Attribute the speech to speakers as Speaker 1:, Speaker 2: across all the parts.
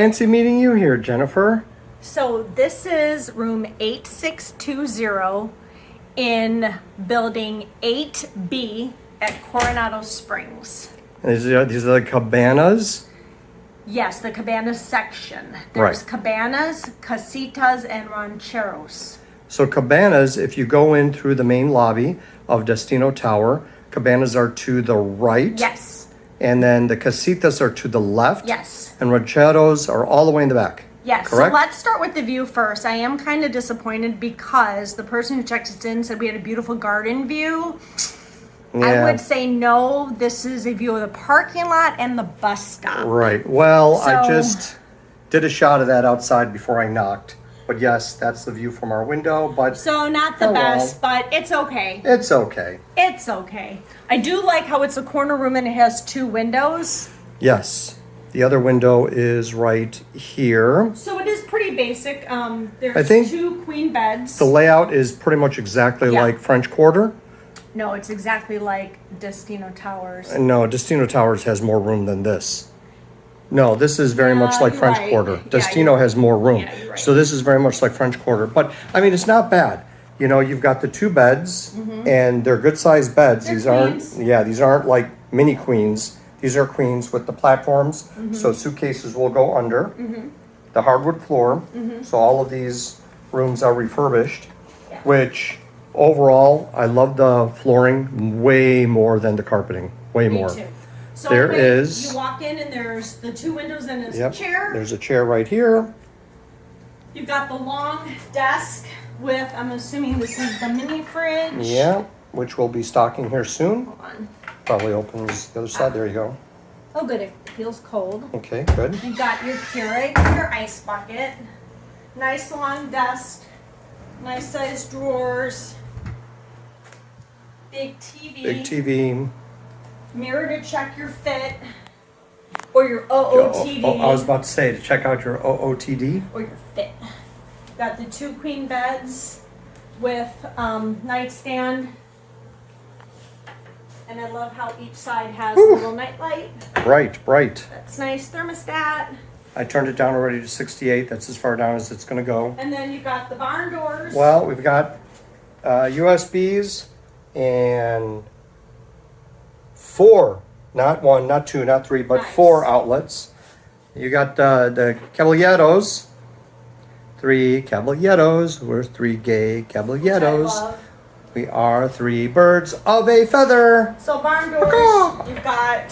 Speaker 1: fancy meeting you here, Jennifer.
Speaker 2: So this is room 8620 in building 8B at Coronado Springs.
Speaker 1: These are the cabanas.
Speaker 2: Yes, the Cabanas section. There's
Speaker 1: Right.
Speaker 2: Cabanas, Casitas, and Rancheros.
Speaker 1: So cabanas, if you go in through the main lobby of Destino Tower, cabanas are to the right.
Speaker 2: Yes,
Speaker 1: And then the casitas are to the left.
Speaker 2: yes,
Speaker 1: And rancheros are all the way in the back.
Speaker 2: yes.
Speaker 1: Correct?
Speaker 2: So let's start with the view first. I am kind of disappointed because the person who checked us in said we had a beautiful garden view. I would say no, this is a view of the parking lot and the bus stop.
Speaker 1: Right. Well, I
Speaker 2: So-
Speaker 1: just did a shot of that outside before I knocked. But yes, that's the view from our window. But
Speaker 2: So not the
Speaker 1: Oh, well.
Speaker 2: best, but it's okay.
Speaker 1: it's okay.
Speaker 2: It's okay. I do like how it's a corner room and it has two windows.
Speaker 1: Yes. The other window is right here.
Speaker 2: So it is pretty basic. There's
Speaker 1: I think
Speaker 2: two queen beds.
Speaker 1: The layout is pretty much exactly
Speaker 2: Yeah.
Speaker 1: like French Quarter.
Speaker 2: No, it's exactly like Destino Towers.
Speaker 1: No, Destino Towers has more room than this. No, this is very much like
Speaker 2: you're
Speaker 1: French
Speaker 2: right.
Speaker 1: Quarter.
Speaker 2: Yeah,
Speaker 1: Destino
Speaker 2: you're
Speaker 1: has more room.
Speaker 2: Yeah, you're right.
Speaker 1: So this is very much like French Quarter. But I mean, it's not bad. You know, you've got the two beds and they're good sized beds.
Speaker 2: They're
Speaker 1: These
Speaker 2: queens.
Speaker 1: these aren't like mini queens. These are queens with the platforms. So suitcases will go under the hardwood floor. So all of these rooms are refurbished,
Speaker 2: Yeah.
Speaker 1: which overall, I love the flooring way more than the carpeting. Way
Speaker 2: Me
Speaker 1: more.
Speaker 2: too. So
Speaker 1: There
Speaker 2: anyway,
Speaker 1: is-
Speaker 2: You walk in and there's the two windows and there's
Speaker 1: Yep.
Speaker 2: a chair.
Speaker 1: There's a chair right here.
Speaker 2: You've got the long desk with, I'm assuming this is the mini fridge.
Speaker 1: Yeah, which we'll be stocking here soon.
Speaker 2: Hold on.
Speaker 1: Probably opens the other side. There you go.
Speaker 2: Oh, good. It feels cold.
Speaker 1: Okay, good.
Speaker 2: You've got your Keurig, your ice bucket, nice long desk, nice sized drawers, big TV,
Speaker 1: Big TV.
Speaker 2: mirror to check your fit, or your OOTD,
Speaker 1: Oh, I was about to say to check out your OOTD.
Speaker 2: or your fit. Got the two queen beds with nightstand. And I love how each side has a little night light.
Speaker 1: Bright.
Speaker 2: That's nice. Thermostat.
Speaker 1: I turned it down already to 68. That's as far down as it's going to go.
Speaker 2: And then you've got the barn doors.
Speaker 1: Well, we've got USBs and 4, not 1, not 2, not 3, but
Speaker 2: Nice.
Speaker 1: 4 outlets. You got the caballeros. 3 caballeros. We're 3 gay
Speaker 2: which I
Speaker 1: caballeros.
Speaker 2: love.
Speaker 1: We are 3 birds of a feather.
Speaker 2: So barn doors,
Speaker 1: Caw.
Speaker 2: you've got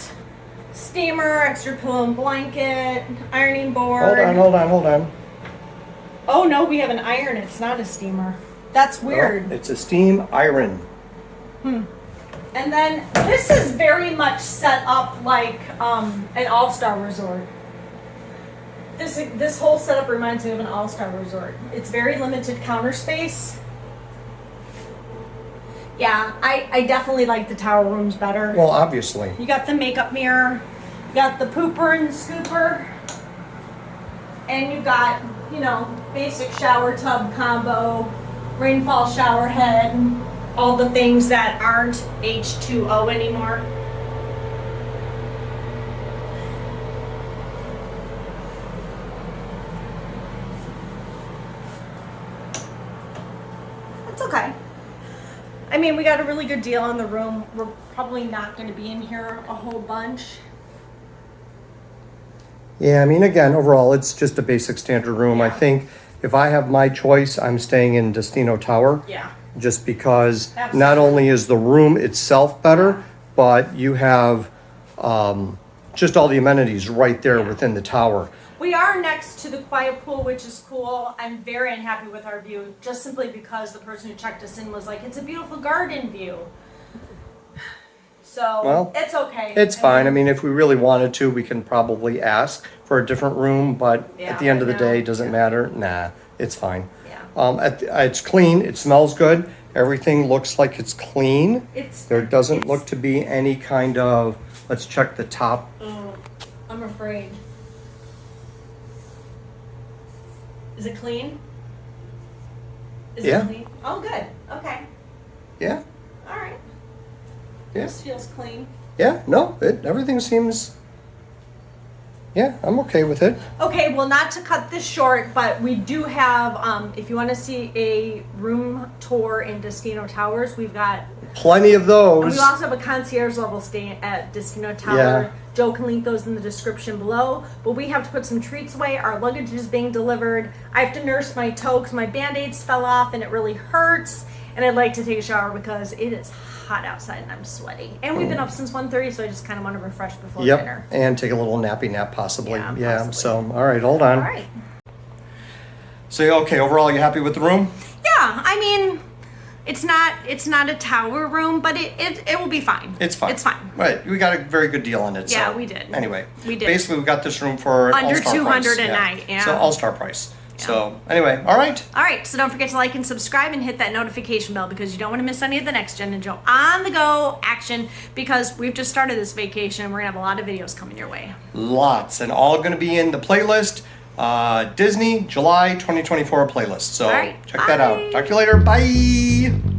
Speaker 2: steamer, extra pillow and blanket, ironing board.
Speaker 1: Hold on.
Speaker 2: Oh no, we have an iron. It's not a steamer. That's weird.
Speaker 1: Oh, it's a steam iron.
Speaker 2: And then this is very much set up like an all-star resort. This whole setup reminds me of an all-star resort. It's very limited counter space. Yeah, I definitely like the tower rooms better.
Speaker 1: Well, obviously.
Speaker 2: You got the makeup mirror, you got the pooper and scooper, and you got, basic shower tub combo, rainfall shower head, all the things that aren't H2O anymore. That's okay. I mean, we got a really good deal on the room. We're probably not going to be in here a whole bunch.
Speaker 1: Yeah, I mean, again, overall, it's just a basic standard room. I
Speaker 2: Yeah.
Speaker 1: think if I have my choice, I'm staying in Destino Tower.
Speaker 2: Yeah.
Speaker 1: Just because not
Speaker 2: Absolutely.
Speaker 1: only is the room itself better, but you have just all the amenities right there within the tower.
Speaker 2: We are next to the quiet pool, which is cool. I'm very unhappy with our view, just simply because the person who checked us in was like, it's a beautiful garden view. So
Speaker 1: Well,
Speaker 2: it's okay.
Speaker 1: It's fine. I mean, if we really wanted to, we can probably ask for a different room, but
Speaker 2: Yeah,
Speaker 1: at the end of the
Speaker 2: right now,
Speaker 1: day, doesn't matter. Nah, it's fine.
Speaker 2: Yeah.
Speaker 1: It's clean. It smells good. Everything looks like it's clean. There doesn't
Speaker 2: it's-
Speaker 1: look to be any kind of, let's check the top.
Speaker 2: Oh, I'm afraid. Is it clean? Is
Speaker 1: Yeah.
Speaker 2: it clean? Oh, good. Okay.
Speaker 1: Yeah,
Speaker 2: All right.
Speaker 1: yeah,
Speaker 2: This feels clean.
Speaker 1: yeah. No, everything seems Yeah, I'm okay with it.
Speaker 2: Okay, well, not to cut this short, but we do have, if you want to see a room tour in Destino Towers, we've got,
Speaker 1: Plenty of
Speaker 2: and
Speaker 1: those.
Speaker 2: we also have a concierge level stay at Destino Tower.
Speaker 1: Yeah.
Speaker 2: Joe can link those in the description below, but we have to put some treats away. Our luggage is being delivered. I have to nurse my toe because my Band-Aids fell off and it really hurts, and I'd like to take a shower because it is hot outside and I'm sweaty. And we've been up since 1:30, so I just kind of want to refresh before dinner.
Speaker 1: And take a little nappy nap possibly.
Speaker 2: Yeah, possibly.
Speaker 1: So, all right, hold on.
Speaker 2: All right.
Speaker 1: So, okay, overall, you happy with the room?
Speaker 2: Yeah, I mean, it's not a tower room, but it will be fine.
Speaker 1: It's fine.
Speaker 2: It's fine.
Speaker 1: Right, we got a very good deal on it.
Speaker 2: Yeah,
Speaker 1: so.
Speaker 2: we did.
Speaker 1: Anyway,
Speaker 2: We did.
Speaker 1: Basically, we got this room for
Speaker 2: Under
Speaker 1: all-star
Speaker 2: $200
Speaker 1: price.
Speaker 2: a night, yeah.
Speaker 1: So all-star price. So anyway, all right.
Speaker 2: All right, so don't forget to like and subscribe and hit that notification bell because you don't want to miss any of the next Jen and Joe on the go action because we've just started this vacation and we're gonna have a lot of videos coming your way.
Speaker 1: Lots, and all going to be in the playlist. Disney July 2024 playlist. So
Speaker 2: All right,
Speaker 1: check that
Speaker 2: bye.
Speaker 1: out. Talk to you later. Bye.